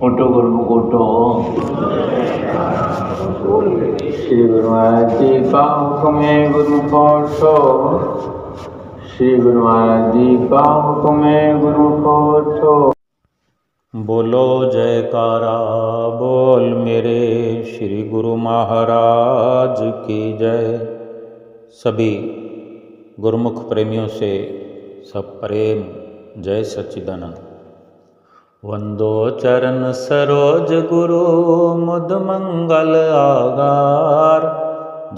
उठो गुरमुख उठो। श्री गुरु महाराज जी का हुक्म है गुरमुख उठो। श्री गुरु महाराज जी का हुक्म है गुरमुख उठो। बोलो जयकारा बोल मेरे श्री गुरु महाराज की जय। सभी गुरुमुख प्रेमियों से सब प्रेम जय सच्चिदानंद। वंदो चरण सरोज गुरु मुद मंगल आगार।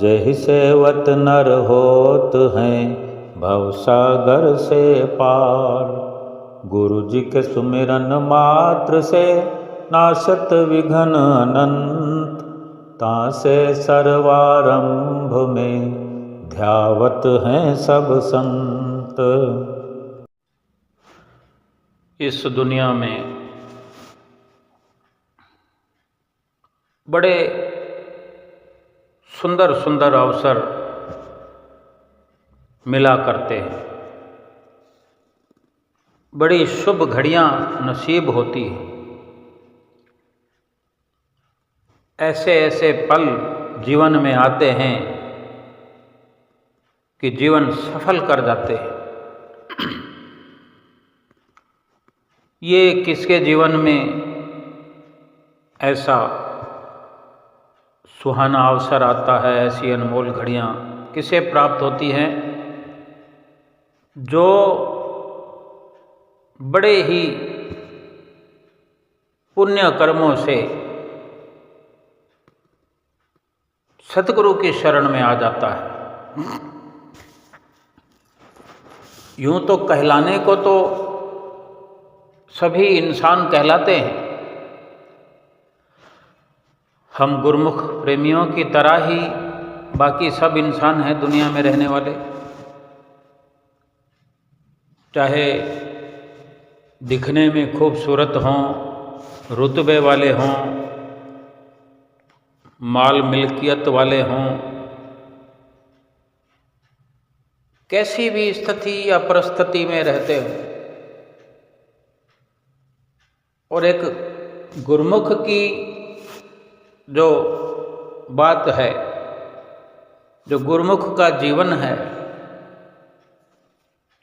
जय सेवत नर होत हैं भव सागर से पार। गुरु जी के सुमिरन मात्र से नाशत विघ्न अनंत। तासे सर्वारंभ में ध्यावत हैं सब संत। इस दुनिया में बड़े सुंदर सुंदर अवसर मिला करते हैं, बड़ी शुभ घड़ियां नसीब होती हैं। ऐसे ऐसे पल जीवन में आते हैं कि जीवन सफल कर जाते हैं। ये किसके जीवन में ऐसा सुहाना अवसर आता है, ऐसी अनमोल घड़ियां किसे प्राप्त होती हैं? जो बड़े ही पुण्य कर्मों से सतगुरु की शरण में आ जाता है। यूं तो कहलाने को तो सभी इंसान कहलाते हैं। हम गुरुमुख प्रेमियों की तरह ही बाकी सब इंसान हैं दुनिया में रहने वाले। चाहे दिखने में खूबसूरत हों, रुतबे वाले हों, माल मिल्कियत वाले हों, कैसी भी स्थिति या परिस्थिति में रहते हों, और एक गुरुमुख की जो बात है, जो गुरुमुख का जीवन है,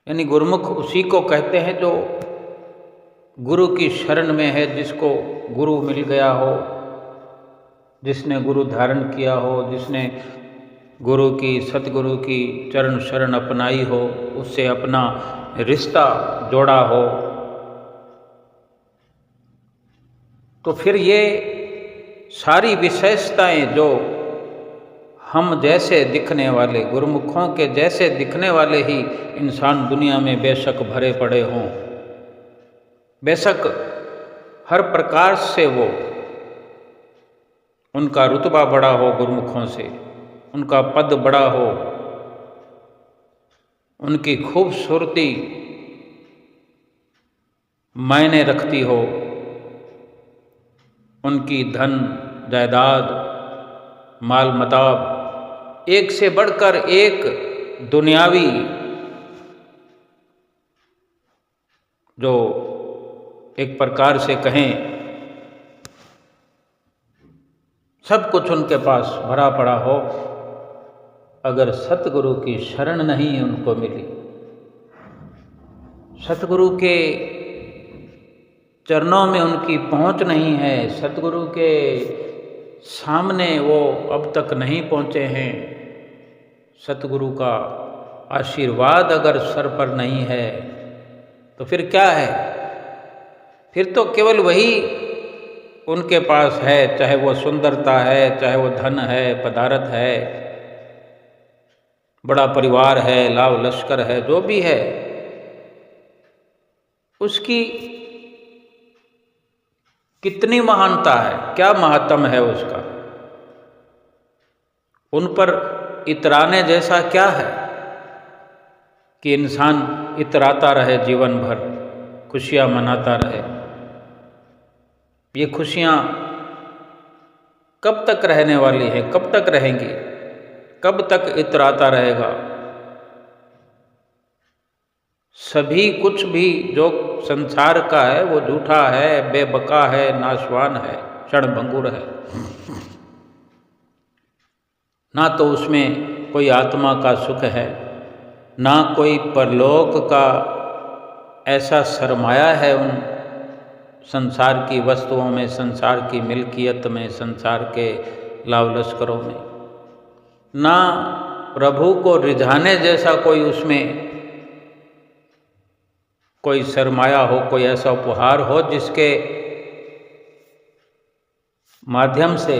यानी गुरुमुख उसी को कहते हैं जो गुरु की शरण में है, जिसको गुरु मिल गया हो, जिसने गुरु धारण किया हो, जिसने गुरु की सतगुरु की चरण शरण अपनाई हो, उससे अपना रिश्ता जोड़ा हो। तो फिर ये सारी विशेषताएं जो हम जैसे दिखने वाले, गुरुमुखों के जैसे दिखने वाले ही इंसान दुनिया में बेशक भरे पड़े हों, बेशक हर प्रकार से वो उनका रुतबा बड़ा हो गुरुमुखों से, उनका पद बड़ा हो, उनकी खूबसूरती मायने रखती हो, उनकी धन जायदाद माल मताब एक से बढ़कर एक दुनियावी जो एक प्रकार से कहें सब कुछ उनके पास भरा पड़ा हो, अगर सतगुरु की शरण नहीं उनको मिली, सतगुरु के चरणों में उनकी पहुंच नहीं है, सतगुरु के सामने वो अब तक नहीं पहुंचे हैं, सतगुरु का आशीर्वाद अगर सर पर नहीं है, तो फिर क्या है? फिर तो केवल वही उनके पास है, चाहे वो सुंदरता है, चाहे वो धन है, पदार्थ है, बड़ा परिवार है, लाव लश्कर है, जो भी है, उसकी कितनी महानता है, क्या महात्म है उसका, उन पर इतराने जैसा क्या है कि इंसान इतराता रहे जीवन भर, खुशियां मनाता रहे। ये खुशियां कब तक रहने वाली हैं, कब तक रहेंगी, कब तक इतराता रहेगा? सभी कुछ भी जो संसार का है वो झूठा है, बेबका है, नाशवान है, क्षणभंगुर है। ना तो उसमें कोई आत्मा का सुख है, ना कोई परलोक का ऐसा सरमाया है उन संसार की वस्तुओं में, संसार की मिल्कियत में, संसार के लाव लश्करों में। ना प्रभु को रिझाने जैसा कोई उसमें कोई सरमाया हो, कोई ऐसा उपहार हो जिसके माध्यम से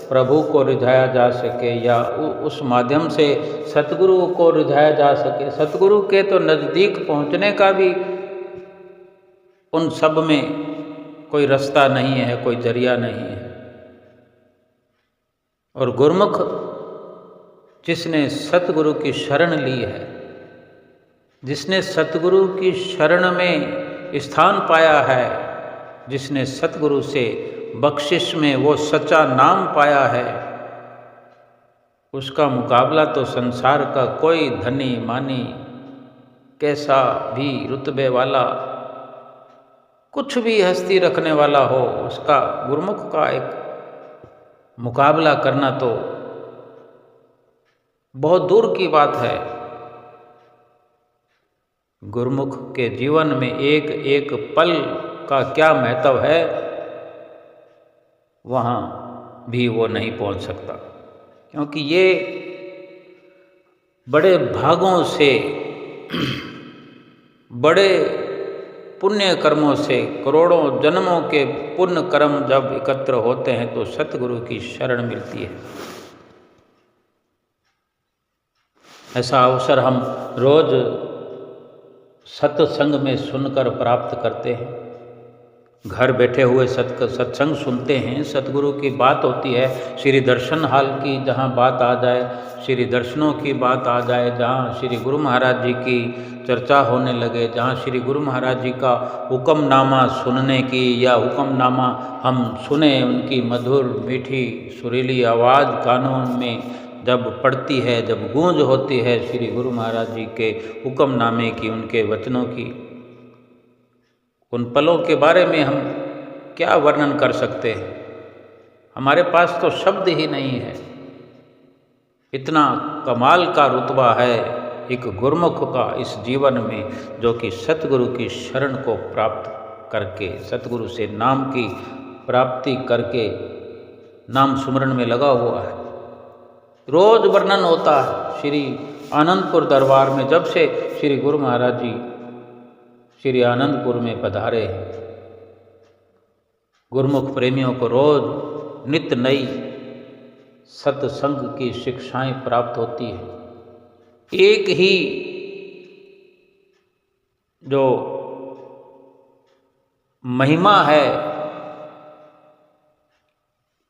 प्रभु को रिझाया जा सके या उस माध्यम से सतगुरु को रिझाया जा सके। सतगुरु के तो नज़दीक पहुँचने का भी उन सब में कोई रास्ता नहीं है, कोई जरिया नहीं है। और गुरमुख जिसने सतगुरु की शरण ली है, जिसने सतगुरु की शरण में स्थान पाया है, जिसने सतगुरु से बख्शिश में वो सच्चा नाम पाया है, उसका मुकाबला तो संसार का कोई धनी मानी, कैसा भी रुतबे वाला, कुछ भी हस्ती रखने वाला हो, उसका गुरमुख का एक मुकाबला करना तो बहुत दूर की बात है। गुरमुख के जीवन में एक एक पल का क्या महत्व है, वहाँ भी वो नहीं पहुँच सकता, क्योंकि ये बड़े भागों से, बड़े पुण्य कर्मों से, करोड़ों जन्मों के पुण्य कर्म जब एकत्र होते हैं तो सतगुरु की शरण मिलती है। ऐसा अवसर हम रोज सत्संग में सुनकर प्राप्त करते हैं। घर बैठे हुए सत्संग सुनते हैं, सतगुरु की बात होती है, श्री दर्शन हाल की जहाँ बात आ जाए, श्री दर्शनों की बात आ जाए, जहाँ श्री गुरु महाराज जी की चर्चा होने लगे, जहाँ श्री गुरु महाराज जी का हुक्मनामा सुनने की या हुक्मनामा हम सुने, उनकी मधुर मीठी सुरीली आवाज़ कानों में जब पड़ती है, जब गूंज होती है श्री गुरु महाराज जी के हुक्मनामे की, उनके वचनों की, उन पलों के बारे में हम क्या वर्णन कर सकते हैं। हमारे पास तो शब्द ही नहीं है। इतना कमाल का रुतबा है एक गुरमुख का इस जीवन में, जो कि सतगुरु की शरण को प्राप्त करके, सतगुरु से नाम की प्राप्ति करके नाम सुमरन में लगा हुआ है। रोज वर्णन होता है श्री आनंदपुर दरबार में, जब से श्री गुरु महाराज जी श्री आनंदपुर में पधारे हैं, गुरमुख प्रेमियों को रोज नित्य नई सत्संग की शिक्षाएं प्राप्त होती है। एक ही जो महिमा है,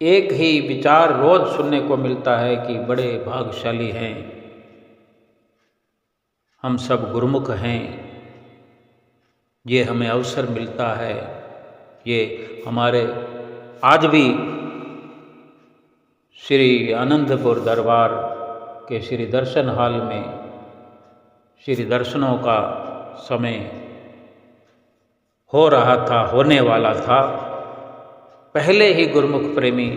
एक ही विचार रोज सुनने को मिलता है कि बड़े भाग्यशाली हैं हम सब, गुरमुख हैं, ये हमें अवसर मिलता है। ये हमारे आज भी श्री आनंदपुर दरबार के श्री दर्शन हाल में श्री दर्शनों का समय हो रहा था, होने वाला था। पहले ही गुरमुख प्रेमी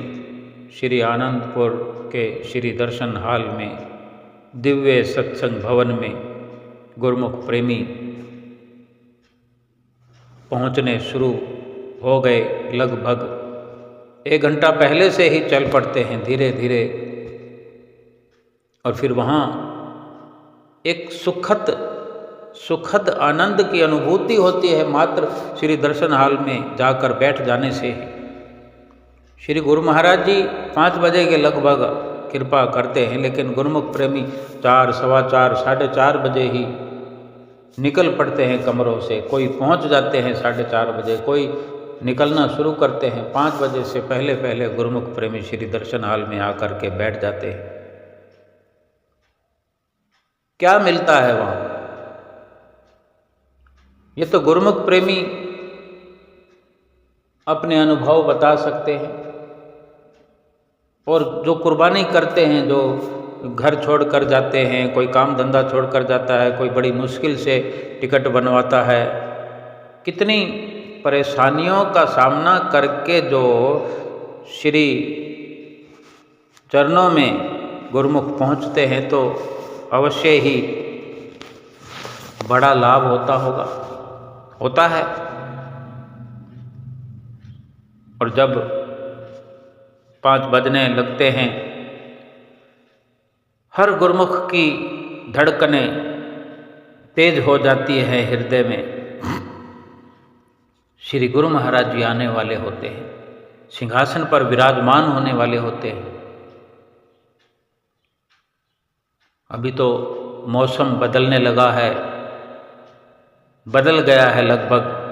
श्री आनंदपुर के श्री दर्शन हाल में दिव्य सत्संग भवन में गुरमुख प्रेमी पहुंचने शुरू हो गए। लगभग 1 घंटा पहले से ही चल पड़ते हैं धीरे धीरे, और फिर वहाँ एक सुखद आनंद की अनुभूति होती है मात्र श्री दर्शन हाल में जाकर बैठ जाने से ही। श्री गुरु महाराज जी 5 बजे के लगभग कृपा करते हैं, लेकिन गुरमुख प्रेमी 4, सवा 4, 4:30 बजे ही निकल पड़ते हैं कमरों से। कोई पहुंच जाते हैं 4:30 बजे, कोई निकलना शुरू करते हैं 5 बजे से पहले पहले गुरमुख प्रेमी श्री दर्शन हाल में आकर के बैठ जाते हैं। क्या मिलता है वहाँ? ये तो गुरमुख प्रेमी अपने अनुभव बता सकते हैं, और जो कुर्बानी करते हैं, जो घर छोड़ कर जाते हैं, कोई काम धंधा छोड़ कर जाता है, कोई बड़ी मुश्किल से टिकट बनवाता है। कितनी परेशानियों का सामना करके जो श्री चरणों में गुरुमुख पहुँचते हैं तो अवश्य ही बड़ा लाभ होता है। और जब 5 बजने लगते हैं, हर गुरुमुख की धड़कनें तेज हो जाती है हृदय में। श्री गुरु महाराज जी आने वाले होते हैं, सिंहासन पर विराजमान होने वाले होते हैं। अभी तो मौसम बदलने लगा है, बदल गया है लगभग,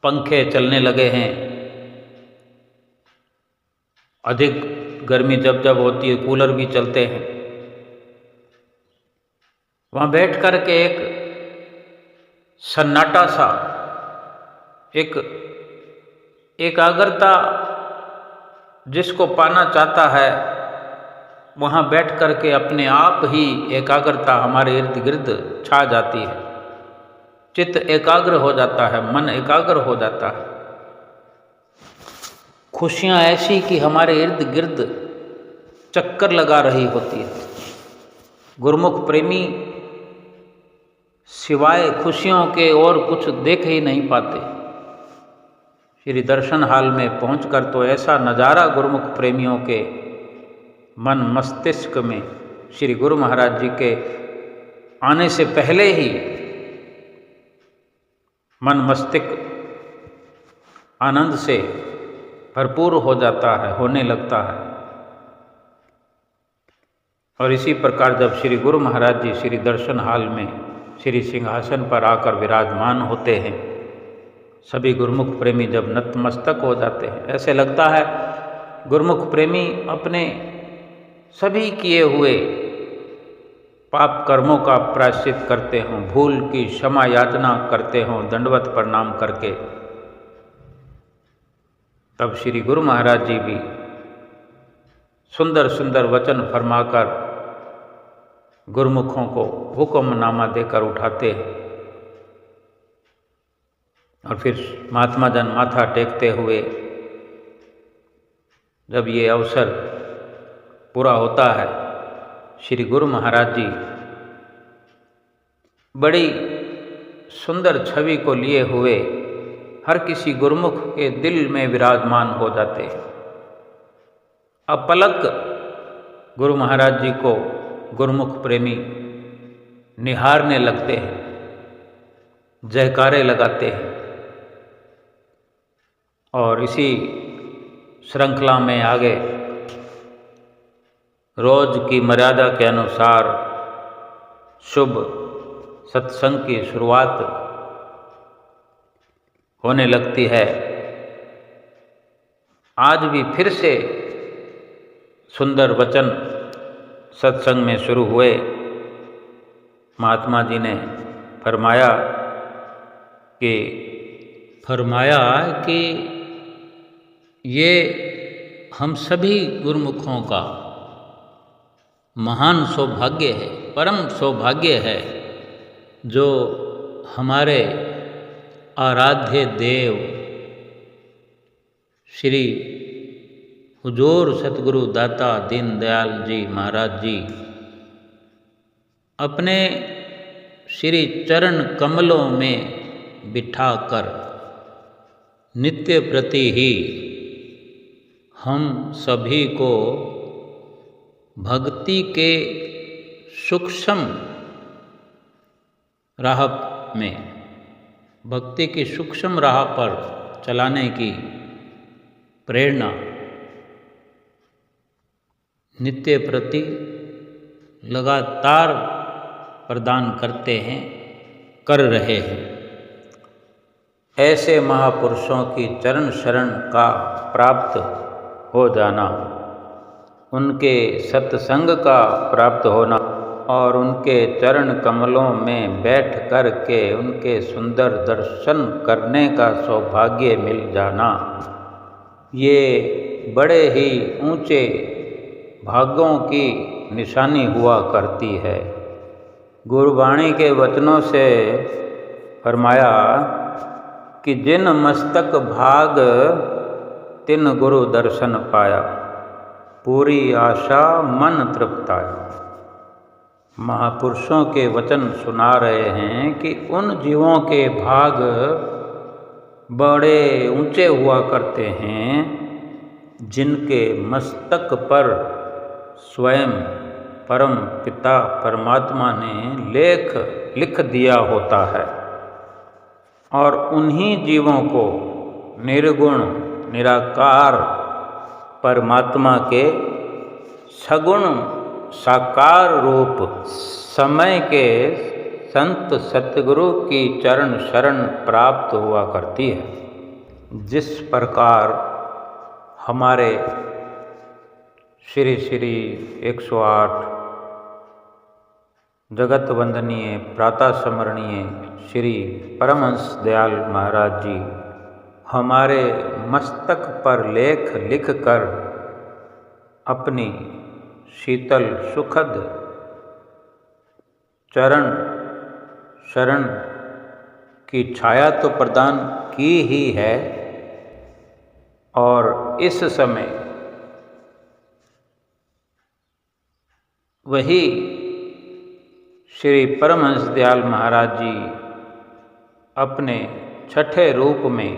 पंखे चलने लगे हैं। अधिक गर्मी जब जब होती है कूलर भी चलते हैं। वहाँ बैठ कर के एक सन्नाटा सा, एक एकाग्रता जिसको पाना चाहता है, वहाँ बैठ कर के अपने आप ही एकाग्रता हमारे इर्द गिर्द छा जाती है। चित्त एकाग्र हो जाता है, मन एकाग्र हो जाता है। खुशियाँ ऐसी कि हमारे इर्द गिर्द चक्कर लगा रही होती है। गुरुमुख प्रेमी सिवाय खुशियों के और कुछ देख ही नहीं पाते। श्री दर्शन हाल में पहुंचकर तो ऐसा नज़ारा गुरुमुख प्रेमियों के मन मस्तिष्क में श्री गुरु महाराज जी के आने से पहले ही मन मस्तिष्क आनंद से भरपूर हो जाता है, होने लगता है। और इसी प्रकार जब श्री गुरु महाराज जी श्री दर्शन हाल में श्री सिंहासन पर आकर विराजमान होते हैं, सभी गुरुमुख प्रेमी जब नतमस्तक हो जाते हैं, ऐसे लगता है गुरुमुख प्रेमी अपने सभी किए हुए पाप कर्मों का प्रायश्चित करते हों, भूल की क्षमा याचना करते हों दंडवत प्रणाम करके। तब श्री गुरु महाराज जी भी सुंदर सुंदर वचन फरमाकर गुरुमुखों को हुक्मनामा देकर उठाते हैं। और फिर महात्मा जन माथा टेकते हुए जब ये अवसर पूरा होता है, श्री गुरु महाराज जी बड़ी सुंदर छवि को लिए हुए हर किसी गुरुमुख के दिल में विराजमान हो जाते हैं। अपलक गुरु महाराज जी को गुरुमुख प्रेमी निहारने लगते हैं, जयकारे लगाते हैं। और इसी श्रृंखला में आगे रोज की मर्यादा के अनुसार शुभ सत्संग की शुरुआत होने लगती है। आज भी फिर से सुंदर वचन सत्संग में शुरू हुए। महात्मा जी ने फरमाया कि ये हम सभी गुरुमुखों का महान सौभाग्य है, परम सौभाग्य है, जो हमारे आराध्य देव श्री हुजूर सतगुरु दाता दीनदयाल जी महाराज जी अपने श्री चरण कमलों में बिठाकर नित्य प्रति ही हम सभी को भक्ति के सूक्ष्म राह में, भक्ति की सूक्ष्म राह पर चलाने की प्रेरणा नित्य प्रति लगातार प्रदान करते हैं, कर रहे हैं। ऐसे महापुरुषों की चरण शरण का प्राप्त हो जाना, उनके सत्संग का प्राप्त होना और उनके चरण कमलों में बैठ कर के उनके सुंदर दर्शन करने का सौभाग्य मिल जाना, ये बड़े ही ऊंचे भाग्यों की निशानी हुआ करती है। गुरुवाणी के वचनों से फरमाया कि जिन मस्तक भाग तिन गुरु दर्शन पाया, पूरी आशा मन तृप्ताया। महापुरुषों के वचन सुना रहे हैं कि उन जीवों के भाग बड़े ऊंचे हुआ करते हैं जिनके मस्तक पर स्वयं परम पिता परमात्मा ने लिख दिया होता है, और उन्हीं जीवों को निर्गुण निराकार परमात्मा के सगुण साकार रूप समय के संत सतगुरु की चरण शरण प्राप्त हुआ करती है। जिस प्रकार हमारे श्री श्री 108 जगत वंदनीय प्रातः स्मरणीय श्री परमहंस दयाल महाराज जी हमारे मस्तक पर लेख लिख कर अपनी शीतल सुखद चरण शरण की छाया तो प्रदान की ही है, और इस समय वही श्री परमहंस दयाल महाराज जी अपने छठे रूप में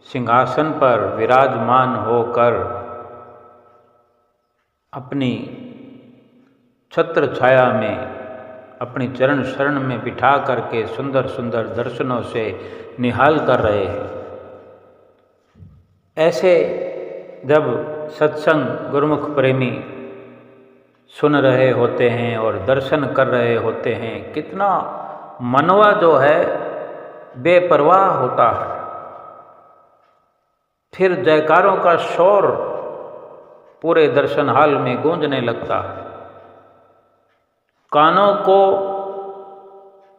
सिंहासन पर विराजमान होकर अपनी छत्र छाया में अपनी चरण शरण में बिठा करके सुंदर सुंदर दर्शनों से निहाल कर रहे हैं। ऐसे जब सत्संग गुरुमुख प्रेमी सुन रहे होते हैं और दर्शन कर रहे होते हैं, कितना मनवा जो है बेपरवाह होता है। फिर जयकारों का शोर पूरे दर्शन हाल में गूंजने लगता है। कानों को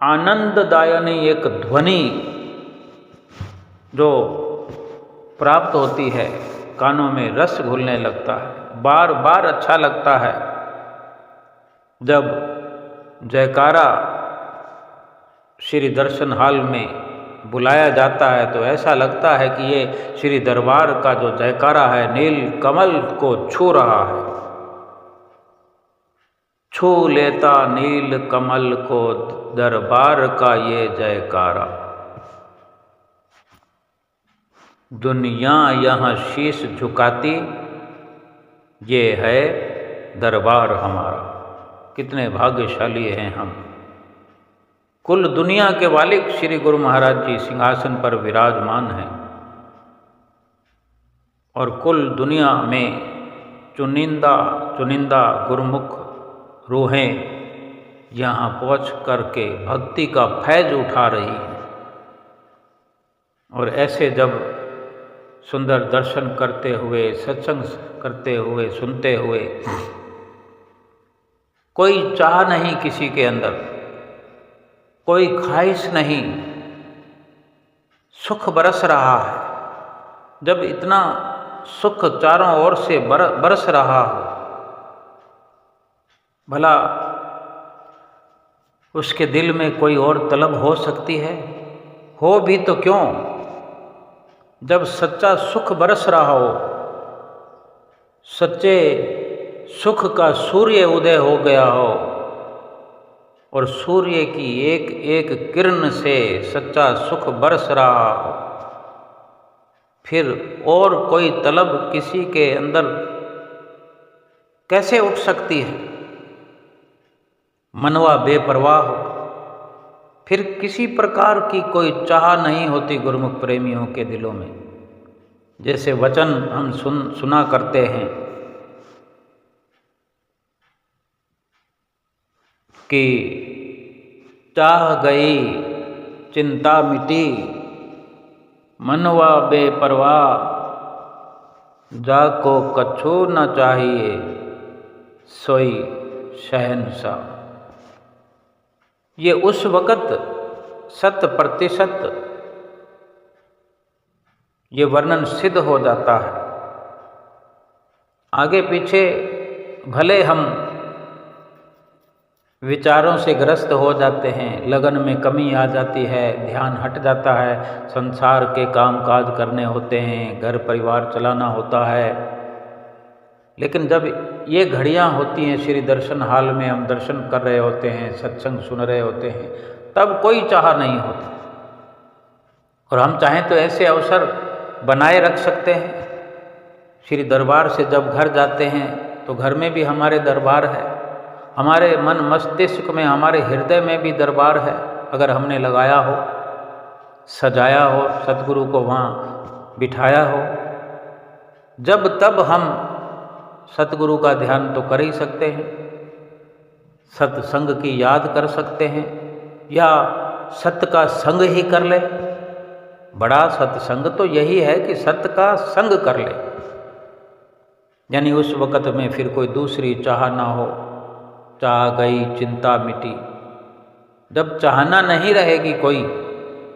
आनंददायनी एक ध्वनि जो प्राप्त होती है, कानों में रस घुलने लगता है। बार बार अच्छा लगता है जब जयकारा श्री दर्शन हाल में बुलाया जाता है, तो ऐसा लगता है कि ये श्री दरबार का जो जयकारा है नील कमल को छू रहा है। छू लेता नील कमल को दरबार का ये जयकारा, दुनिया यहाँ शीश झुकाती, ये है दरबार हमारा। कितने भाग्यशाली हैं हम। कुल दुनिया के मालिक श्री गुरु महाराज जी सिंहासन पर विराजमान हैं, और कुल दुनिया में चुनिंदा गुरुमुख रूहें यहाँ पहुँच करके भक्ति का फैज उठा रही हैं। और ऐसे जब सुंदर दर्शन करते हुए, सत्संग करते हुए, सुनते हुए, कोई चाह नहीं किसी के अंदर, कोई ख्वाहिश नहीं, सुख बरस रहा है। जब इतना सुख चारों ओर से बरस रहा हो, भला उसके दिल में कोई और तलब हो सकती है? हो भी तो क्यों, जब सच्चा सुख बरस रहा हो, सच्चे सुख का सूर्य उदय हो गया हो, और सूर्य की एक एक किरण से सच्चा सुख बरस रहा हो, फिर और कोई तलब किसी के अंदर कैसे उठ सकती है? मनवा बेपरवाह हो, फिर किसी प्रकार की कोई चाह नहीं होती गुरुमुख प्रेमियों के दिलों में। जैसे वचन हम सुना करते हैं कि चाह गई चिंता मिटी, मनवा बेपरवाह, जाको कछु न चाहिए सोई शहंशाह। ये उस वक़्त 100% ये वर्णन सिद्ध हो जाता है। आगे पीछे भले हम विचारों से ग्रस्त हो जाते हैं, लगन में कमी आ जाती है, ध्यान हट जाता है, संसार के काम काज करने होते हैं, घर परिवार चलाना होता है, लेकिन जब ये घड़ियाँ होती हैं श्री दर्शन हाल में, हम दर्शन कर रहे होते हैं, सत्संग सुन रहे होते हैं, तब कोई चाह नहीं होता। और हम चाहें तो ऐसे अवसर बनाए रख सकते हैं। श्री दरबार से जब घर जाते हैं तो घर में भी हमारे दरबार है, हमारे मन मस्तिष्क में, हमारे हृदय में भी दरबार है। अगर हमने लगाया हो, सजाया हो, सतगुरु को वहाँ बिठाया हो, जब तब हम सतगुरु का ध्यान तो कर ही सकते हैं, सत्संग की याद कर सकते हैं, या सत्य का संग ही कर ले। बड़ा सत्संग तो यही है कि सत्य का संग कर ले, यानी उस वक़्त में फिर कोई दूसरी चाह ना हो, चाह गई चिंता मिटी। जब चाहना नहीं रहेगी कोई,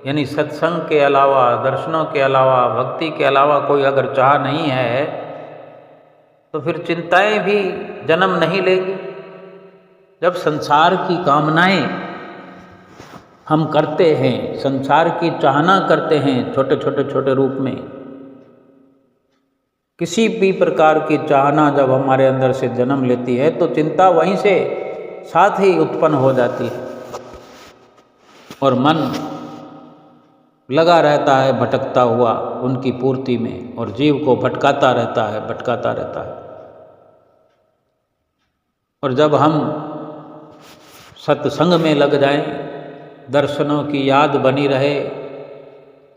यानी सत्संग के अलावा, दर्शनों के अलावा, भक्ति के अलावा कोई अगर चाह नहीं है, तो फिर चिंताएं भी जन्म नहीं लेगी। जब संसार की कामनाएं हम करते हैं, संसार की चाहना करते हैं, छोटे छोटे रूप में, किसी भी प्रकार की चाहना जब हमारे अंदर से जन्म लेती है तो चिंता वहीं से साथ ही उत्पन्न हो जाती है और मन लगा रहता है भटकता हुआ उनकी पूर्ति में, और जीव को भटकाता रहता है। और जब हम सत्संग में लग जाएं, दर्शनों की याद बनी रहे,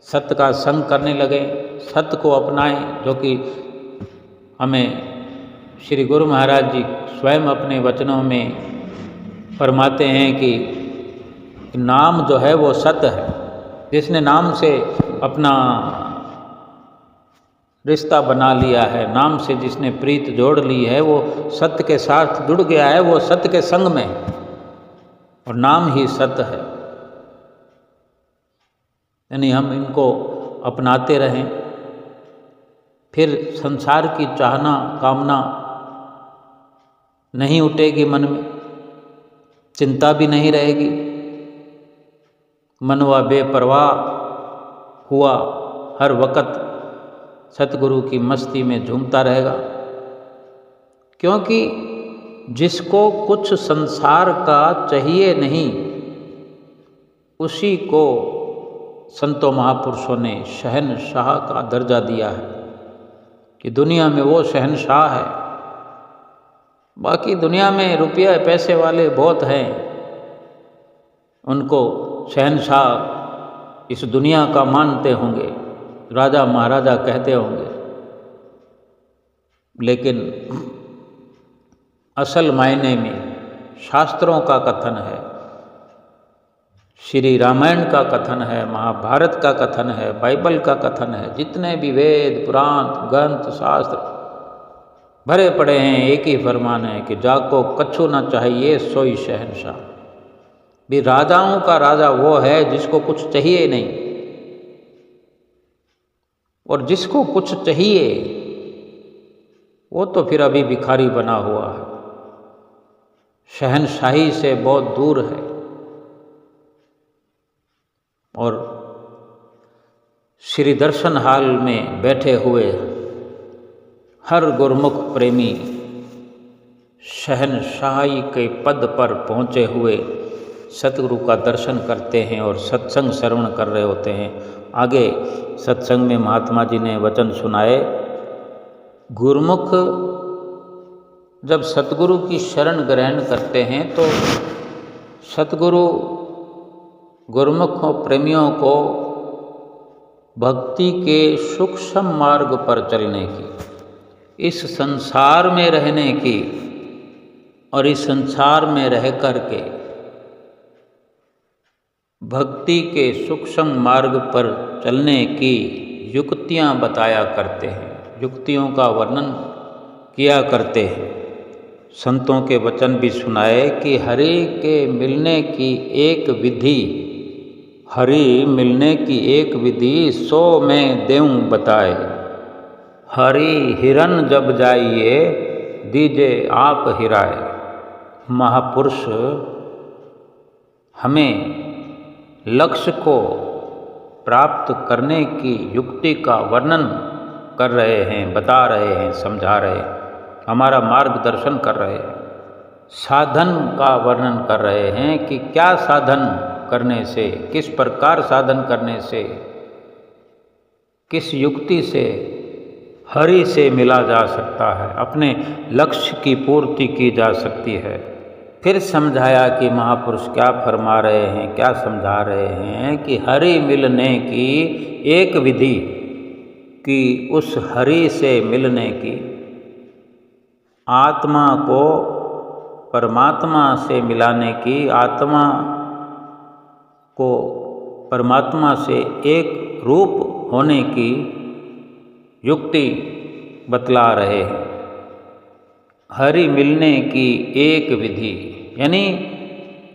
सत्य का संग करने लगे, सत्य को अपनाएं, जो कि हमें श्री गुरु महाराज जी स्वयं अपने वचनों में फरमाते हैं कि नाम जो है वो सत्य है। जिसने नाम से अपना रिश्ता बना लिया है, नाम से जिसने प्रीत जोड़ ली है, वो सत्य के साथ जुड़ गया है, वो सत्य के संग में, और नाम ही सत्य है। यानी हम इनको अपनाते रहें, फिर संसार की चाहना कामना नहीं उठेगी मन में, चिंता भी नहीं रहेगी, मनवा बेपरवाह हुआ हर वक़्त सतगुरु की मस्ती में झूमता रहेगा। क्योंकि जिसको कुछ संसार का चाहिए नहीं, उसी को संतों महापुरुषों ने शहनशाह का दर्जा दिया है कि दुनिया में वो शहनशाह है। बाकी दुनिया में रुपये पैसे वाले बहुत हैं, उनको शहनशाह इस दुनिया का मानते होंगे, राजा महाराजा कहते होंगे, लेकिन असल मायने में शास्त्रों का कथन है, श्री रामायण का कथन है, महाभारत का कथन है, बाइबल का कथन है, जितने भी वेद पुराण ग्रंथ शास्त्र भरे पड़े हैं, एक ही फरमान है कि जाको कछु न चाहिए सोई शहनशाह। भी राजाओं का राजा वो है जिसको कुछ चाहिए नहीं, और जिसको कुछ चाहिए वो तो फिर अभी भिखारी बना हुआ है, शहनशाही से बहुत दूर है। और श्री दर्शन हाल में बैठे हुए हर गुरमुख प्रेमी शहनशाही के पद पर पहुँचे हुए सतगुरु का दर्शन करते हैं और सत्संग श्रवण कर रहे होते हैं। आगे सत्संग में महात्मा जी ने वचन सुनाए, गुरमुख जब सतगुरु की शरण ग्रहण करते हैं तो सतगुरु गुरमुखों प्रेमियों को भक्ति के सूक्ष्म मार्ग पर चलने की, इस संसार में रहने की और इस संसार में रह कर के भक्ति के सूक्ष्म मार्ग पर चलने की युक्तियाँ बताया करते हैं, युक्तियों का वर्णन किया करते हैं। संतों के वचन भी सुनाए कि हरि के मिलने की एक विधि, हरि मिलने की एक विधि 100 में देऊं बताए। हरि हिरन जब जाइए दीजे आप हिराए। महापुरुष हमें लक्ष्य को प्राप्त करने की युक्ति का वर्णन कर रहे हैं, बता रहे हैं, समझा रहे हैं, हमारा मार्गदर्शन कर रहे हैं, साधन का वर्णन कर रहे हैं कि क्या साधन करने से, किस प्रकार साधन करने से, किस युक्ति से हरि से मिला जा सकता है, अपने लक्ष्य की पूर्ति की जा सकती है। फिर समझाया कि महापुरुष क्या फरमा रहे हैं, क्या समझा रहे हैं कि हरि मिलने की एक विधि, कि उस हरि से मिलने की, आत्मा को परमात्मा से मिलाने की, आत्मा को परमात्मा से एक रूप होने की युक्ति बतला रहे हैं। हरि मिलने की एक विधि, यानी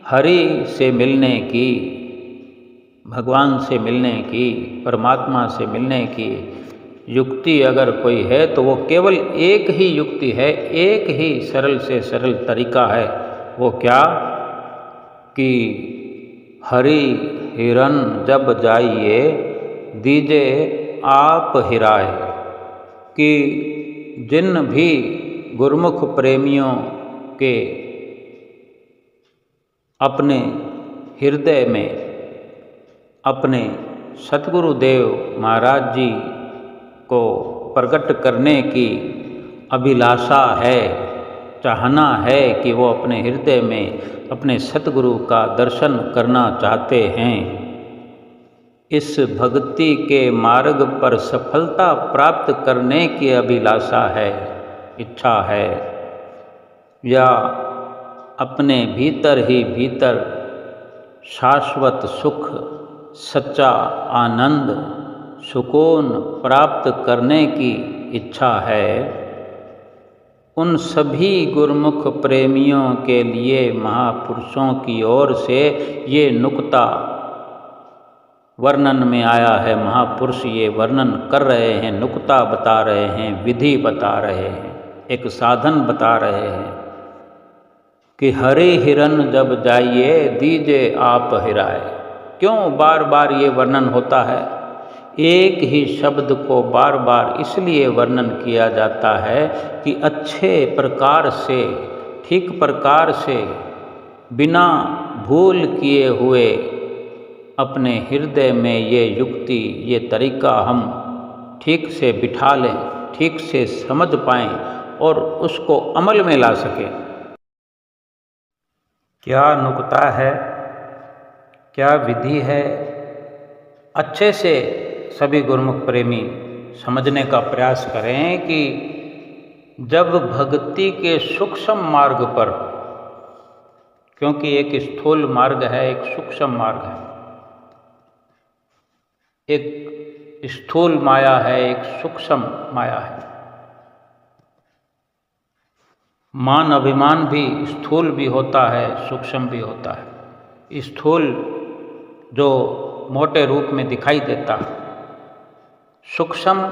हरि से मिलने की, भगवान से मिलने की, परमात्मा से मिलने की युक्ति अगर कोई है तो वो केवल एक ही युक्ति है, एक ही सरल से सरल तरीका है। वो क्या? कि हरि हिरन जब जाइए दीजे आप हिराए। कि जिन भी गुरुमुख प्रेमियों के अपने हृदय में अपने सतगुरुदेव महाराज जी को प्रकट करने की अभिलाषा है, चाहना है कि वो अपने हृदय में अपने सतगुरु का दर्शन करना चाहते हैं, इस भक्ति के मार्ग पर सफलता प्राप्त करने की अभिलाषा है, इच्छा है, या अपने भीतर ही भीतर शाश्वत सुख, सच्चा आनंद, सुकून प्राप्त करने की इच्छा है, उन सभी गुरुमुख प्रेमियों के लिए महापुरुषों की ओर से ये नुक्ता वर्णन में आया है। महापुरुष ये वर्णन कर रहे हैं, नुक्ता बता रहे हैं, विधि बता रहे हैं, एक साधन बता रहे हैं कि हरि हिरन जब जाइए दीजे आप हिराए। क्यों बार बार ये वर्णन होता है? एक ही शब्द को बार बार इसलिए वर्णन किया जाता है कि अच्छे प्रकार से, ठीक प्रकार से, बिना भूल किए हुए अपने हृदय में ये युक्ति, ये तरीका हम ठीक से बिठा लें, ठीक से समझ पाएं और उसको अमल में ला सकें। क्या नुक्ता है, क्या विधि है, अच्छे से सभी गुरुमुख प्रेमी समझने का प्रयास करें कि जब भक्ति के सूक्ष्म मार्ग पर, क्योंकि एक स्थूल मार्ग है, एक सूक्ष्म मार्ग है, एक स्थूल माया है, एक सूक्ष्म माया है। मान अभिमान भी स्थूल भी होता है, सूक्ष्म भी होता है। स्थूल जो मोटे रूप में दिखाई देता है, सूक्ष्म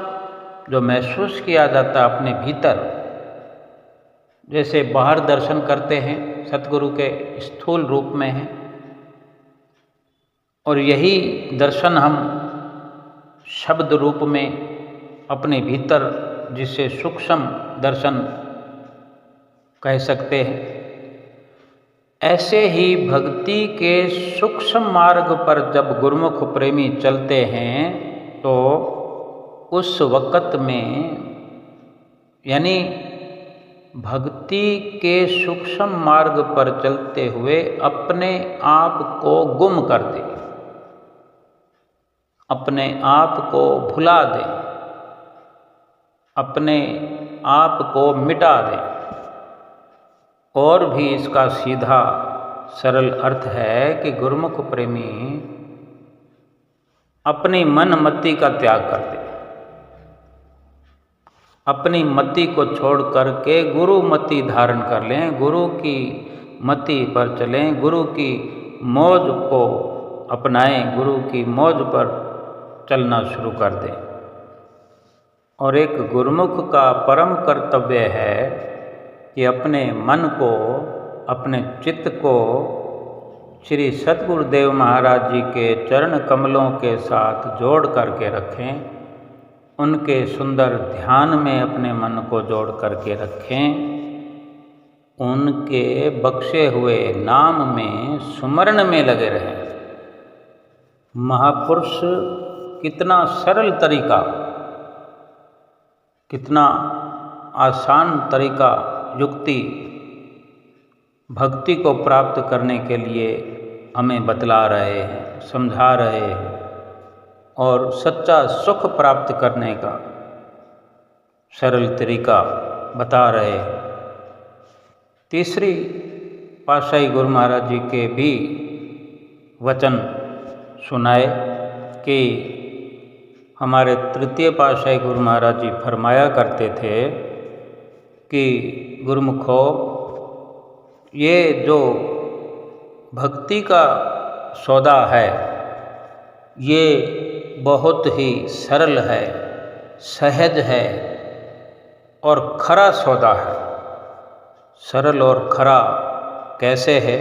जो महसूस किया जाता है अपने भीतर, जैसे बाहर दर्शन करते हैं सतगुरु के स्थूल रूप में है, और यही दर्शन हम शब्द रूप में अपने भीतर, जिसे सूक्ष्म दर्शन कह सकते हैं, ऐसे ही भक्ति के सूक्ष्म मार्ग पर जब गुरुमुख प्रेमी चलते हैं तो उस वक़्त में, यानी भक्ति के सूक्ष्म मार्ग पर चलते हुए अपने आप को गुम कर दे, अपने आप को भुला दे, अपने आप को मिटा दे। और भी इसका सीधा सरल अर्थ है कि गुरुमुख प्रेमी अपनी मन मति का त्याग कर दे, अपनी मति को छोड़ करके गुरु मति धारण कर लें, गुरु की मति पर चलें, गुरु की मौज को अपनाएं, गुरु की मौज पर चलना शुरू कर दें। और एक गुरुमुख का परम कर्तव्य है कि अपने मन को, अपने चित्त को श्री सतगुरुदेव महाराज जी के चरण कमलों के साथ जोड़ करके रखें, उनके सुंदर ध्यान में अपने मन को जोड़ करके रखें, उनके बख्शे हुए नाम में सुमरण में लगे रहें। महापुरुष कितना सरल तरीका, कितना आसान तरीका, युक्ति भक्ति को प्राप्त करने के लिए हमें बतला रहे हैं, समझा रहे हैं और सच्चा सुख प्राप्त करने का सरल तरीका बता रहे हैं। तीसरी पातशाही गुरु महाराज जी के भी वचन सुनाए कि हमारे तृतीय पातशाही गुरु महाराज जी फरमाया करते थे कि गुरुमुखो, ये जो भक्ति का सौदा है ये बहुत ही सरल है, सहज है और खरा सौदा है। सरल और खरा कैसे है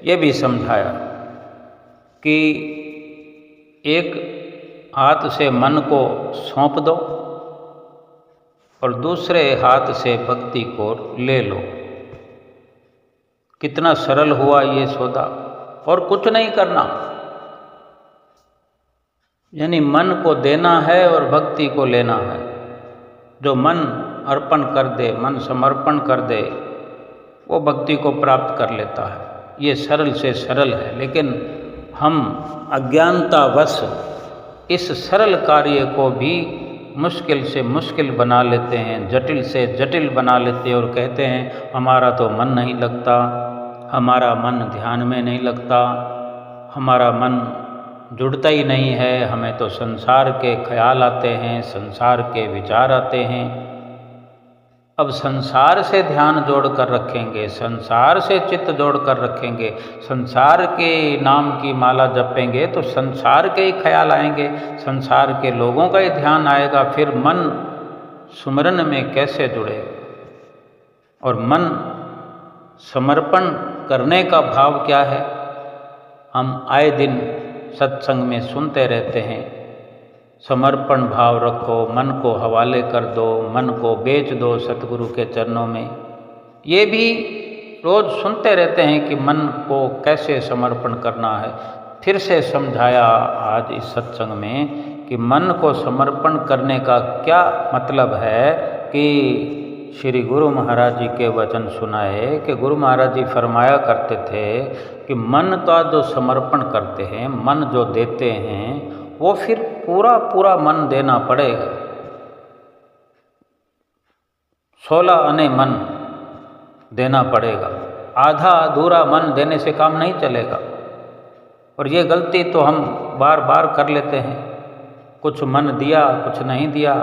ये भी समझाया कि एक हाथ से मन को सौंप दो और दूसरे हाथ से भक्ति को ले लो। कितना सरल हुआ ये सौदा, और कुछ नहीं करना, यानी मन को देना है और भक्ति को लेना है। जो मन अर्पण कर दे, मन समर्पण कर दे, वो भक्ति को प्राप्त कर लेता है। ये सरल से सरल है, लेकिन हम अज्ञानतावश इस सरल कार्य को भी मुश्किल से मुश्किल बना लेते हैं, जटिल से जटिल बना लेते हैं और कहते हैं हमारा तो मन नहीं लगता, हमारा मन ध्यान में नहीं लगता, हमारा मन जुड़ता ही नहीं है, हमें तो संसार के ख्याल आते हैं, संसार के विचार आते हैं। अब संसार से ध्यान जोड़ कर रखेंगे, संसार से चित्त जोड़ कर रखेंगे, संसार के नाम की माला जपेंगे तो संसार के ही ख्याल आएंगे, संसार के लोगों का ही ध्यान आएगा। फिर मन सुमरन में कैसे जुड़ेगा? और मन समर्पण करने का भाव क्या है? हम आए दिन सत्संग में सुनते रहते हैं, समर्पण भाव रखो, मन को हवाले कर दो, मन को बेच दो सतगुरु के चरणों में। ये भी रोज़ सुनते रहते हैं कि मन को कैसे समर्पण करना है। फिर से समझाया आज इस सत्संग में कि मन को समर्पण करने का क्या मतलब है कि श्री गुरु महाराज जी के वचन सुनाए कि गुरु महाराज जी फरमाया करते थे कि मन का जो समर्पण करते हैं, मन जो देते हैं, वो फिर पूरा पूरा मन देना पड़ेगा। 16 आने मन देना पड़ेगा। आधा अधूरा मन देने से काम नहीं चलेगा। और ये गलती तो हम बार बार कर लेते हैं, कुछ मन दिया कुछ नहीं दिया,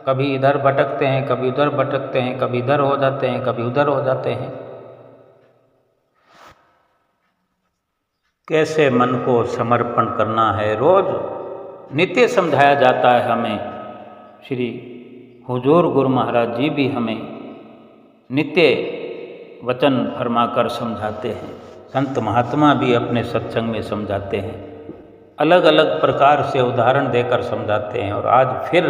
कभी इधर भटकते हैं, कभी उधर भटकते हैं, कभी इधर हो जाते हैं, कभी उधर हो जाते हैं। कैसे मन को समर्पण करना है, रोज नित्य समझाया जाता है हमें। श्री हुजूर गुरु महाराज जी भी हमें नित्य वचन फरमाकर समझाते हैं, संत महात्मा भी अपने सत्संग में समझाते हैं, अलग अलग प्रकार से उदाहरण देकर समझाते हैं। और आज फिर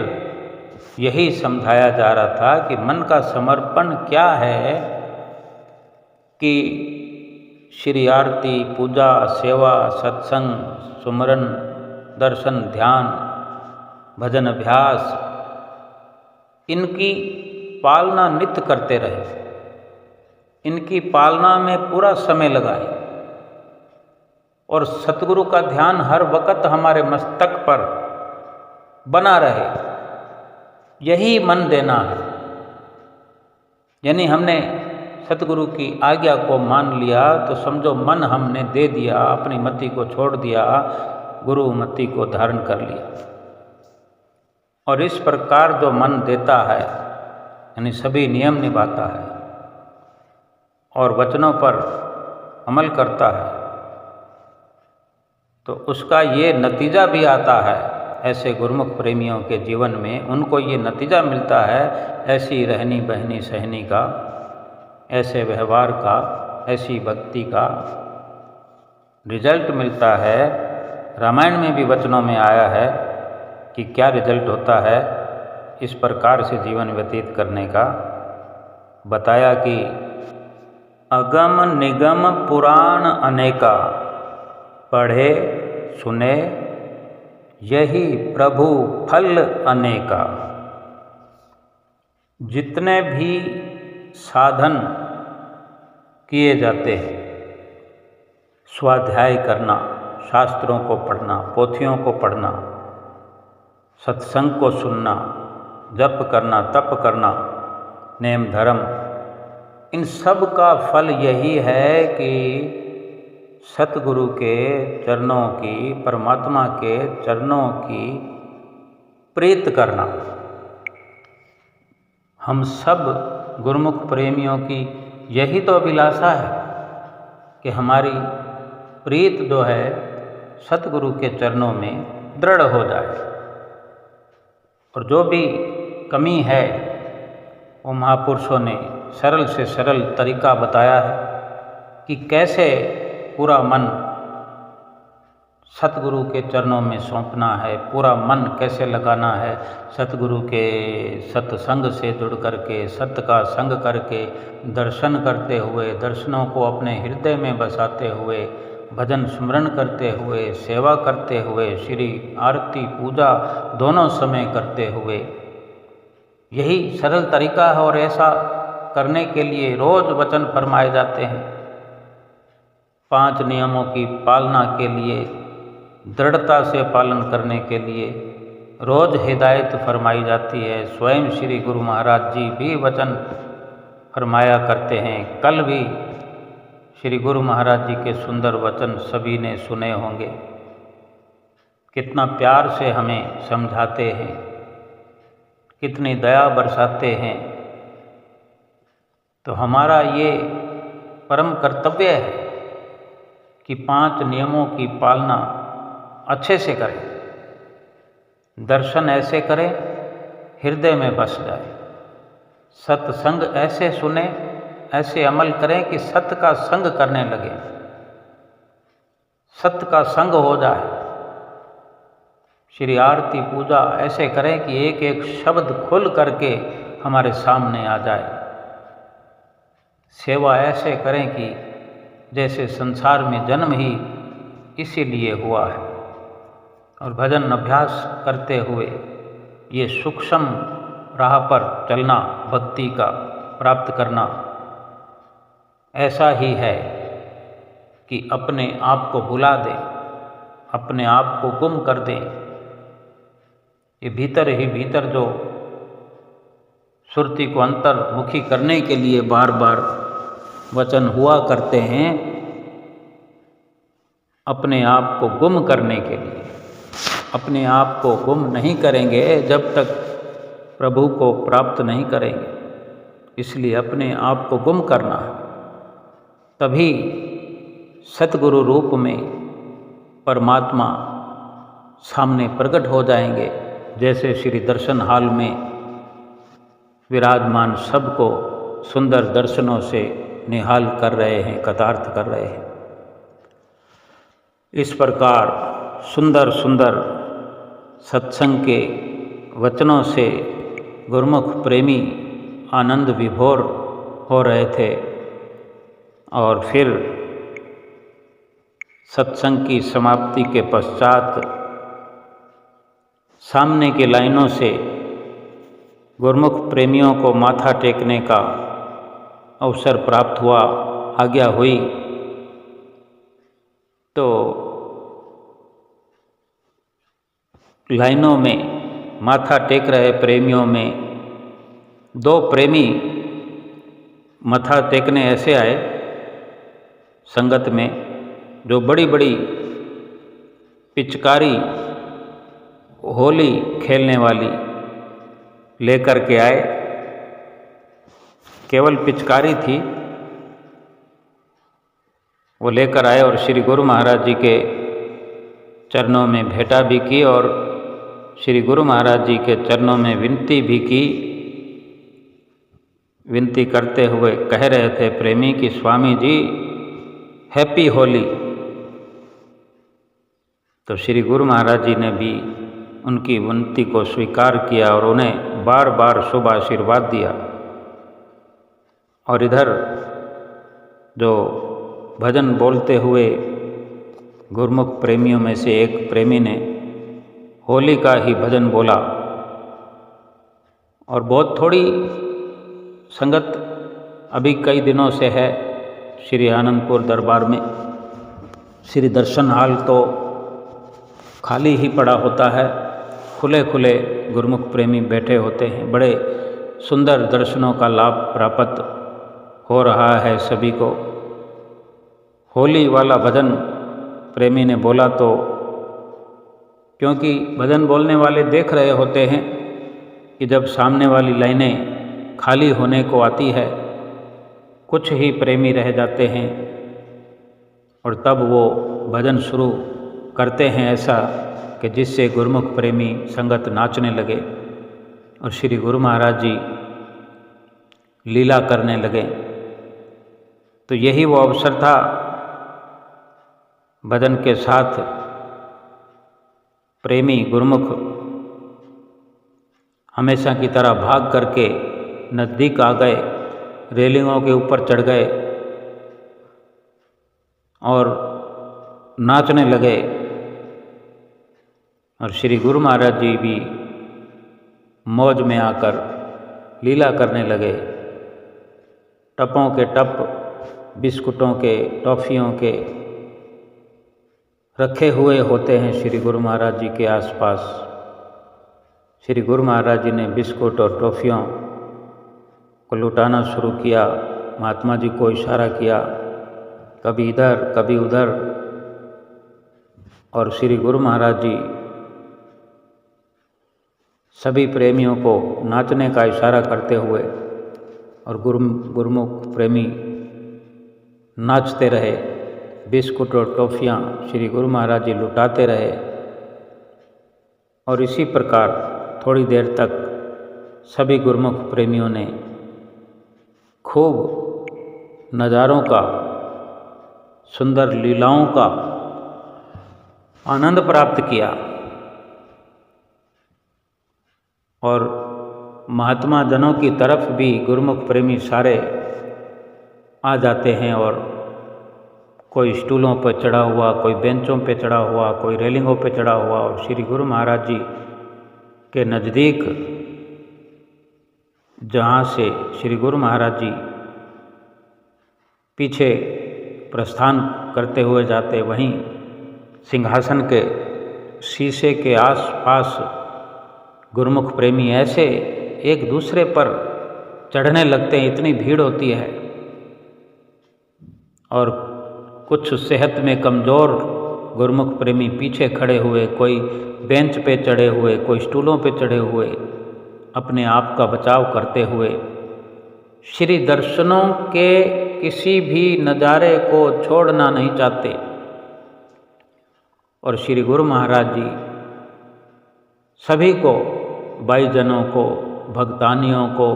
यही समझाया जा रहा था कि मन का समर्पण क्या है कि श्री आरती, पूजा, सेवा, सत्संग, सुमरन, दर्शन, ध्यान, भजन अभ्यास, इनकी पालना नित्य करते रहे, इनकी पालना में पूरा समय लगाए और सतगुरु का ध्यान हर वक्त हमारे मस्तक पर बना रहे। यही मन देना है। यानी हमने सतगुरु की आज्ञा को मान लिया तो समझो मन हमने दे दिया, अपनी मति को छोड़ दिया, गुरु मति को धारण कर लिया। और इस प्रकार जो मन देता है, यानी सभी नियम निभाता है और वचनों पर अमल करता है, तो उसका ये नतीजा भी आता है। ऐसे गुरुमुख प्रेमियों के जीवन में उनको ये नतीजा मिलता है, ऐसी रहनी बहनी सहनी का ऐसे व्यवहार का, ऐसी भक्ति का रिजल्ट मिलता है। रामायण में भी वचनों में आया है कि क्या रिजल्ट होता है इस प्रकार से जीवन व्यतीत करने का। बताया कि अगम निगम पुराण अनेका, पढ़े सुने यही प्रभु फल अनेका। जितने भी साधन किए जाते हैं, स्वाध्याय करना, शास्त्रों को पढ़ना, पोथियों को पढ़ना, सत्संग को सुनना, जप करना, तप करना, नेम धर्म, इन सब का फल यही है कि सतगुरु के चरणों की, परमात्मा के चरणों की प्रीत करना। हम सब गुरुमुख प्रेमियों की यही तो अभिलाषा है कि हमारी प्रीत जो है सतगुरु के चरणों में दृढ़ हो जाए। और जो भी कमी है वो महापुरुषों ने सरल से सरल तरीका बताया है कि कैसे पूरा मन सतगुरु के चरणों में सौंपना है, पूरा मन कैसे लगाना है सतगुरु के सत्संग से जुड़ करके, सत्य का संग करके, दर्शन करते हुए, दर्शनों को अपने हृदय में बसाते हुए, भजन स्मरण करते हुए, सेवा करते हुए, श्री आरती पूजा दोनों समय करते हुए। यही सरल तरीका है और ऐसा करने के लिए रोज वचन फरमाए जाते हैं। 5 नियमों की पालना के लिए, दृढ़ता से पालन करने के लिए रोज हिदायत फरमाई जाती है। स्वयं श्री गुरु महाराज जी भी वचन फरमाया करते हैं। कल भी श्री गुरु महाराज जी के सुंदर वचन सभी ने सुने होंगे। कितना प्यार से हमें समझाते हैं, कितनी दया बरसाते हैं। तो हमारा ये परम कर्तव्य है कि 5 नियमों की पालना अच्छे से करें, दर्शन ऐसे करें हृदय में बस जाए, सत्संग ऐसे सुने, ऐसे अमल करें कि सत्य का संग करने लगे, सत्य का संग हो जाए। श्री आरती पूजा ऐसे करें कि एक एक शब्द खुल करके हमारे सामने आ जाए। सेवा ऐसे करें कि जैसे संसार में जन्म ही इसीलिए हुआ है। और भजन अभ्यास करते हुए ये सूक्ष्म राह पर चलना, भक्ति का प्राप्त करना, ऐसा ही है कि अपने आप को भुला दें, अपने आप को गुम कर दें। ये भीतर ही भीतर जो सुरती को अंतर्मुखी करने के लिए बार बार वचन हुआ करते हैं, अपने आप को गुम करने के लिए। अपने आप को गुम नहीं करेंगे जब तक प्रभु को प्राप्त नहीं करेंगे। इसलिए अपने आप को गुम करना है, तभी सतगुरु रूप में परमात्मा सामने प्रकट हो जाएंगे। जैसे श्री दर्शन हाल में विराजमान सबको सुंदर दर्शनों से निहाल कर रहे हैं, कृतार्थ कर रहे हैं। इस प्रकार सुंदर सुंदर सत्संग के वचनों से गुरुमुख प्रेमी आनंद विभोर हो रहे थे। और फिर सत्संग की समाप्ति के पश्चात सामने की लाइनों से गुरुमुख प्रेमियों को माथा टेकने का अवसर प्राप्त हुआ, आज्ञा हुई। तो लाइनों में माथा टेक रहे प्रेमियों में 2 प्रेमी माथा टेकने ऐसे आए संगत में, जो बड़ी बड़ी पिचकारी होली खेलने वाली लेकर के आए। केवल पिचकारी थी, वो लेकर आए और श्री गुरु महाराज जी के चरणों में भेंटा भी की और श्री गुरु महाराज जी के चरणों में विनती भी की विनती करते हुए कह रहे थे प्रेमी कि स्वामी जी हैप्पी होली। तो श्री गुरु महाराज जी ने भी उनकी विनती को स्वीकार किया और उन्हें बार बार शुभ आशीर्वाद दिया। और इधर जो भजन बोलते हुए गुरुमुख प्रेमियों में से एक प्रेमी ने होली का ही भजन बोला और बहुत थोड़ी संगत अभी कई दिनों से है श्री आनंदपुर दरबार में। श्री दर्शन हाल तो खाली ही पड़ा होता है, खुले खुले गुरुमुख प्रेमी बैठे होते हैं। बड़े सुंदर दर्शनों का लाभ प्राप्त हो रहा है सभी को। होली वाला भजन प्रेमी ने बोला तो क्योंकि भजन बोलने वाले देख रहे होते हैं कि जब सामने वाली लाइनें खाली होने को आती है, कुछ ही प्रेमी रह जाते हैं और तब वो भजन शुरू करते हैं ऐसा कि जिससे गुरुमुख प्रेमी संगत नाचने लगे और श्री गुरु महाराज जी लीला करने लगे। तो यही वो अवसर था भजन के साथ प्रेमी गुरुमुख हमेशा की तरह भाग करके नज़दीक आ गए, रेलिंगों के ऊपर चढ़ गए और नाचने लगे। और श्री गुरु महाराज जी भी मौज में आकर लीला करने लगे। टपों के टप, बिस्कुटों के, टॉफ़ियों के रखे हुए होते हैं श्री गुरु महाराज जी के आसपास। श्री गुरु महाराज जी ने बिस्कुट और टॉफ़ियों को लुटाना शुरू किया। महात्मा जी को इशारा किया, कभी इधर कभी उधर, और श्री गुरु महाराज जी सभी प्रेमियों को नाचने का इशारा करते हुए और गुरुमुख प्रेमी नाचते रहे। बिस्कुट और टॉफ़ियाँ श्री गुरु महाराज जी लुटाते रहे और इसी प्रकार थोड़ी देर तक सभी गुरुमुख प्रेमियों ने खूब नज़ारों का, सुंदर लीलाओं का आनंद प्राप्त किया। और महात्मा जनों की तरफ भी गुरुमुख प्रेमी सारे आ जाते हैं और कोई स्टूलों पर चढ़ा हुआ, कोई बेंचों पे चढ़ा हुआ, कोई रेलिंगों पे चढ़ा हुआ और श्री गुरु महाराज जी के नज़दीक जहाँ से श्री गुरु महाराज जी पीछे प्रस्थान करते हुए जाते, वहीं सिंहासन के शीशे के आस-पास गुरुमुख प्रेमी ऐसे एक दूसरे पर चढ़ने लगते हैं, इतनी भीड़ होती है। और कुछ सेहत में कमज़ोर गुरुमुख प्रेमी पीछे खड़े हुए, कोई बेंच पे चढ़े हुए, कोई स्टूलों पे चढ़े हुए, अपने आप का बचाव करते हुए श्री दर्शनों के किसी भी नज़ारे को छोड़ना नहीं चाहते। और श्री गुरु महाराज जी सभी को, भाईजनों को, भक्तानियों को,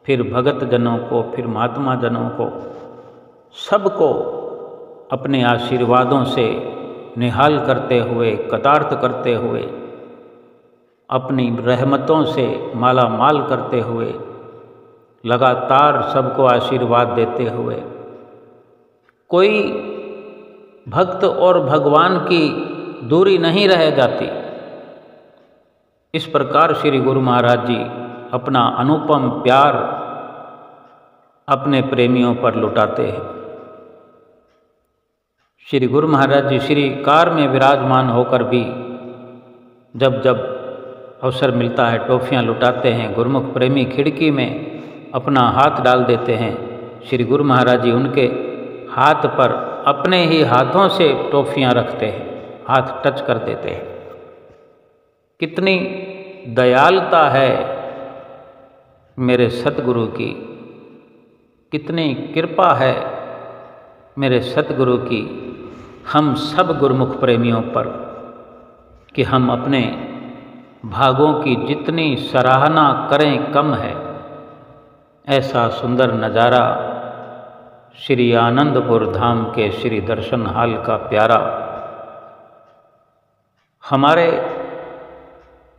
फिर भगत जनों को, फिर महात्मा जनों को, सबको अपने आशीर्वादों से निहाल करते हुए, कतार्थ करते हुए, अपनी रहमतों से माला माल करते हुए, लगातार सबको आशीर्वाद देते हुए, कोई भक्त और भगवान की दूरी नहीं रह जाती। इस प्रकार श्री गुरु महाराज जी अपना अनुपम प्यार अपने प्रेमियों पर लुटाते हैं। श्री गुरु महाराज जी श्री कार में विराजमान होकर भी जब जब अवसर मिलता है टॉफ़ियाँ लुटाते हैं। गुरुमुख प्रेमी खिड़की में अपना हाथ डाल देते हैं, श्री गुरु महाराज जी उनके हाथ पर अपने ही हाथों से टॉफ़ियाँ रखते हैं, हाथ टच कर देते हैं। कितनी दयालुता है मेरे सतगुरु की, कितनी कृपा है मेरे सतगुरु की हम सब गुरुमुख प्रेमियों पर कि हम अपने भागों की जितनी सराहना करें कम है। ऐसा सुंदर नज़ारा श्री आनंदपुर धाम के श्री दर्शन हाल का प्यारा हमारे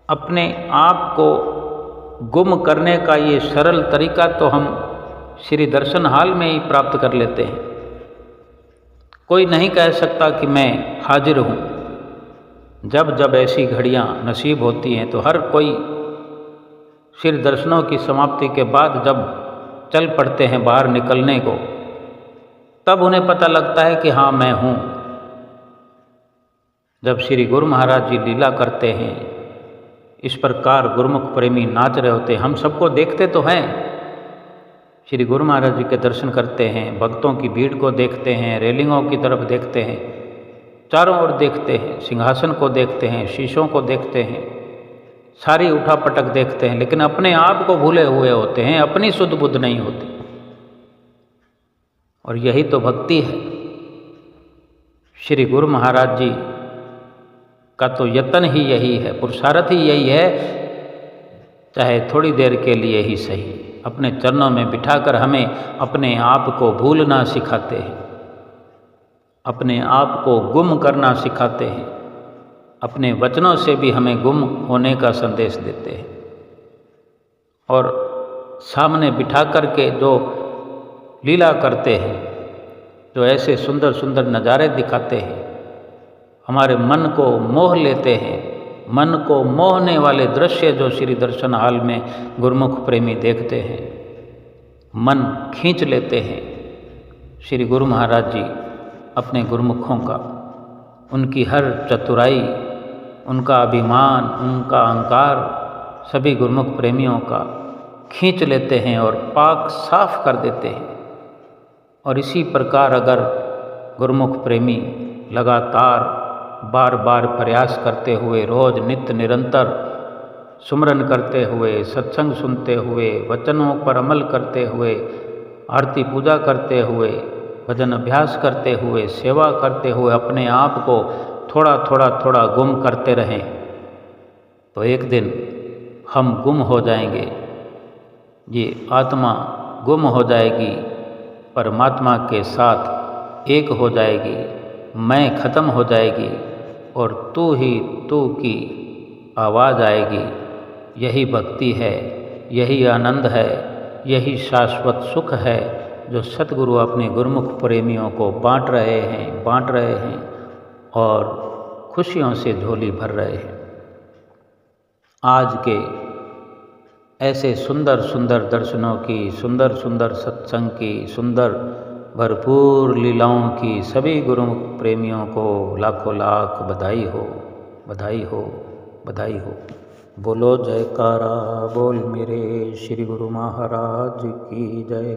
अपने आप को गुम करने का ये सरल तरीका तो हम श्री दर्शन हाल में ही प्राप्त कर लेते हैं। कोई नहीं कह सकता कि मैं हाजिर हूँ। जब जब ऐसी घड़ियाँ नसीब होती हैं तो हर कोई श्री दर्शनों की समाप्ति के बाद जब चल पड़ते हैं बाहर निकलने को, तब उन्हें पता लगता है कि हाँ मैं हूँ। जब श्री गुरु महाराज जी लीला करते हैं, इस प्रकार गुरुमुख प्रेमी नाच रहे होते हैं, हम सबको देखते तो हैं। श्री गुरु महाराज जी के दर्शन करते हैं, भक्तों की भीड़ को देखते हैं, रेलिंगों की तरफ देखते हैं, चारों ओर देखते हैं, सिंहासन को देखते हैं, शीशों को देखते हैं, सारी उठापटक देखते हैं, लेकिन अपने आप को भूले हुए होते हैं, अपनी सुध बुध नहीं होती। और यही तो भक्ति है। श्री गुरु महाराज जी का तो यत्न ही यही है, पुरुषार्थ ही यही है, चाहे थोड़ी देर के लिए ही सही, अपने चरणों में बिठाकर हमें अपने आप को भूलना सिखाते हैं, अपने आप को गुम करना सिखाते हैं, अपने वचनों से भी हमें गुम होने का संदेश देते हैं। और सामने बिठा कर के जो लीला करते हैं, जो ऐसे सुंदर सुंदर नज़ारे दिखाते हैं, हमारे मन को मोह लेते हैं। मन को मोहने वाले दृश्य जो श्री दर्शन हाल में गुरुमुख प्रेमी देखते हैं, मन खींच लेते हैं। श्री गुरु महाराज जी अपने गुरुमुखों का, उनकी हर चतुराई, उनका अभिमान, उनका अहंकार सभी गुरुमुख प्रेमियों का खींच लेते हैं और पाक साफ कर देते हैं। और इसी प्रकार अगर गुरुमुख प्रेमी लगातार बार बार प्रयास करते हुए, रोज नित्य निरंतर सुमरन करते हुए, सत्संग सुनते हुए, वचनों पर अमल करते हुए, आरती पूजा करते हुए, भजन अभ्यास करते हुए, सेवा करते हुए अपने आप को थोड़ा थोड़ा थोड़ा गुम करते रहें, तो एक दिन हम गुम हो जाएंगे। ये आत्मा गुम हो जाएगी, परमात्मा के साथ एक हो जाएगी, मैं खत्म हो जाएगी और तू ही तू की आवाज़ आएगी। यही भक्ति है, यही आनंद है, यही शाश्वत सुख है जो सतगुरु अपने गुरुमुख प्रेमियों को बांट रहे हैं और खुशियों से झोली भर रहे हैं। आज के ऐसे सुंदर सुंदर दर्शनों की, सुंदर सुंदर सत्संग की, सुंदर भरपूर लीलाओं की सभी गुरुमुख प्रेमियों को लाखों लाख बधाई हो, बधाई हो, बधाई हो। बोलो जयकारा बोल मेरे श्री गुरु महाराज की जय।